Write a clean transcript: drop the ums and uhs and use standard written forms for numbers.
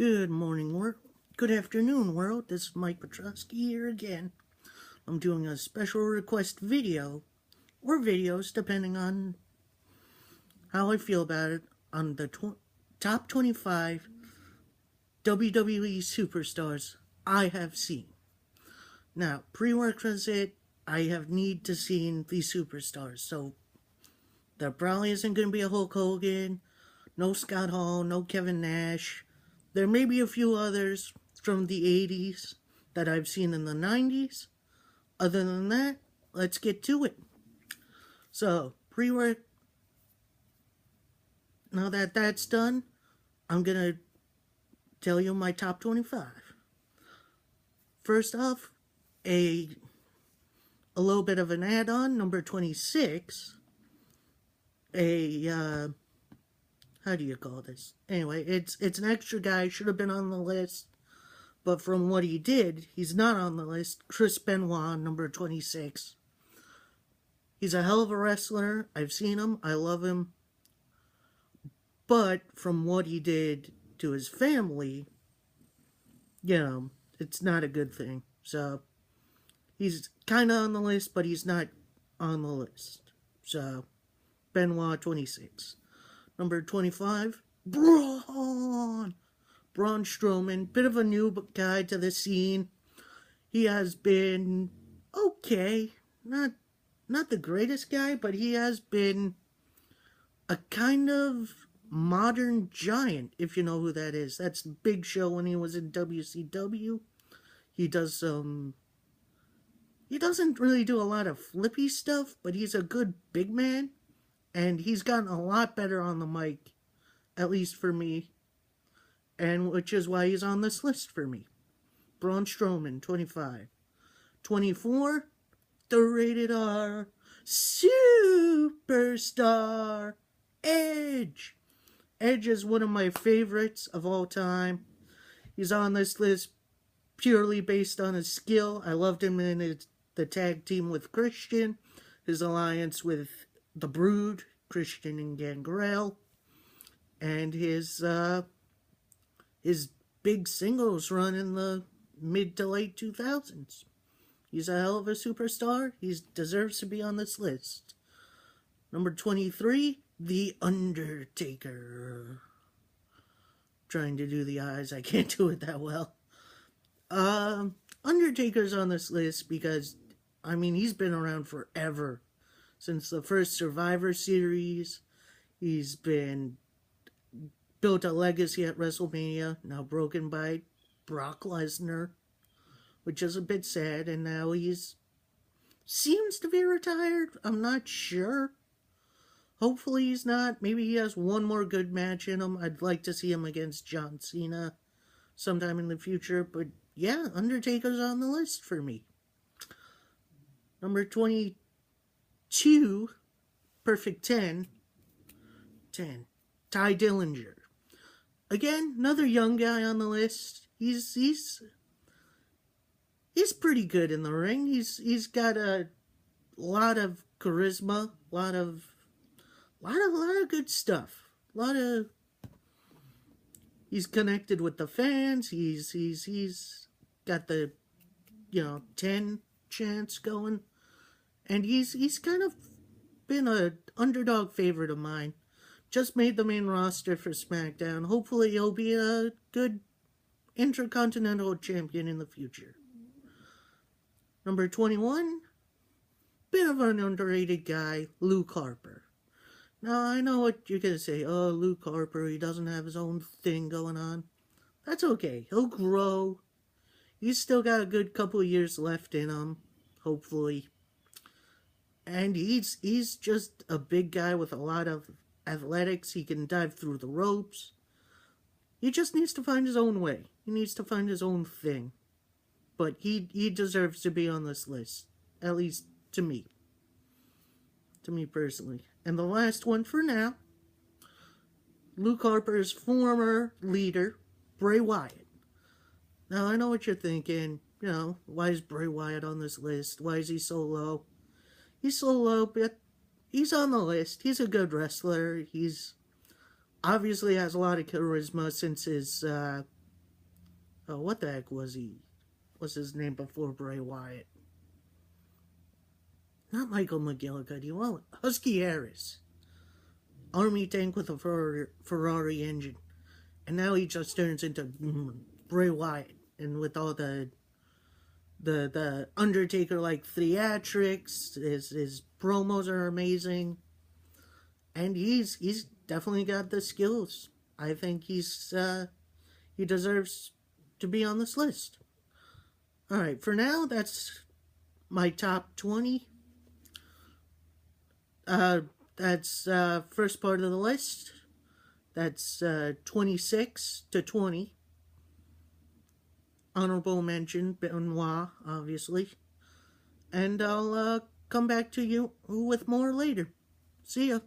Good morning, world. Good afternoon, world. This is Mike Petrosky here again. I'm doing a special request video, or videos, depending on how I feel about it, on the top 25 WWE superstars I have seen. Now, prerequisite, I have need to see these superstars, so there probably isn't going to be a Hulk Hogan, no Scott Hall, no Kevin Nash. There may be a few others from the 80s that I've seen in the 90s. Other than that, let's get to it. So, now that that's done, I'm going to tell you my top 25. First off, a little bit of an add-on, number 26. How do you call this? Anyway, it's an extra guy, should have been on the list, but from what he did, he's not on the list. Chris Benoit, number 26. He's a hell of a wrestler. I've seen him. I love him. But from what he did to his family, it's not a good thing. So, he's kind of on the list, but he's not on the list. So, Benoit, 26. Number 25, Braun Strowman. Bit of a new guy to the scene. He has been okay. Not the greatest guy, but he has been a kind of modern giant, if you know who that is. That's Big Show when he was in WCW. He doesn't really do a lot of flippy stuff, but he's a good big man. And he's gotten a lot better on the mic, at least for me, and which is why he's on this list for me. Braun Strowman, 25. 24, the rated R superstar, Edge. Edge is one of my favorites of all time. He's on this list purely based on his skill. I loved him in the tag team with Christian, his alliance with The Brood, Christian and Gangrel, and his big singles run in the mid to late 2000s. He's a hell of a superstar. He deserves to be on this list. Number 23, The Undertaker. Trying to do the eyes, I can't do it that well. Undertaker's on this list because, he's been around forever. Since the first Survivor Series, he's built a legacy at WrestleMania, now broken by Brock Lesnar, which is a bit sad, and now seems to be retired. I'm not sure. Hopefully he's not. Maybe he has one more good match in him. I'd like to see him against John Cena sometime in the future, but yeah, Undertaker's on the list for me. Number 22. Perfect 10. Ty Dillinger. Again, another young guy on the list. He's pretty good in the ring. He's got a lot of charisma, a lot of good stuff. He's connected with the fans. He's got the 10 chance going. And he's kind of been an underdog favorite of mine. Just made the main roster for SmackDown. Hopefully he'll be a good Intercontinental Champion in the future. Number 21, bit of an underrated guy, Luke Harper. Now, I know what you're going to say. Oh, Luke Harper, he doesn't have his own thing going on. That's okay. He'll grow. He's still got a good couple of years left in him, hopefully. And he's just a big guy with a lot of athletics. He can dive through the ropes. He just needs to find his own way. He needs to find his own thing. But he deserves to be on this list. At least to me. To me personally. And the last one for now. Luke Harper's former leader, Bray Wyatt. Now, I know what you're thinking. Why is Bray Wyatt on this list? Why is he so low? He's so low, but he's on the list. He's a good wrestler. He's obviously has a lot of charisma since his Oh, what the heck was he? What's his name before Bray Wyatt? Not Michael McGillicuddy. Well, Husky Harris. Army tank with a Ferrari engine. And now he just turns into Bray Wyatt. And with all the Undertaker like theatrics, his promos are amazing. And he's definitely got the skills. I think he deserves to be on this list. Alright, for now, that's my top 20. That's first part of the list. That's 26 to 20. Honorable mention, Benoit, obviously. And I'll come back to you with more later. See ya.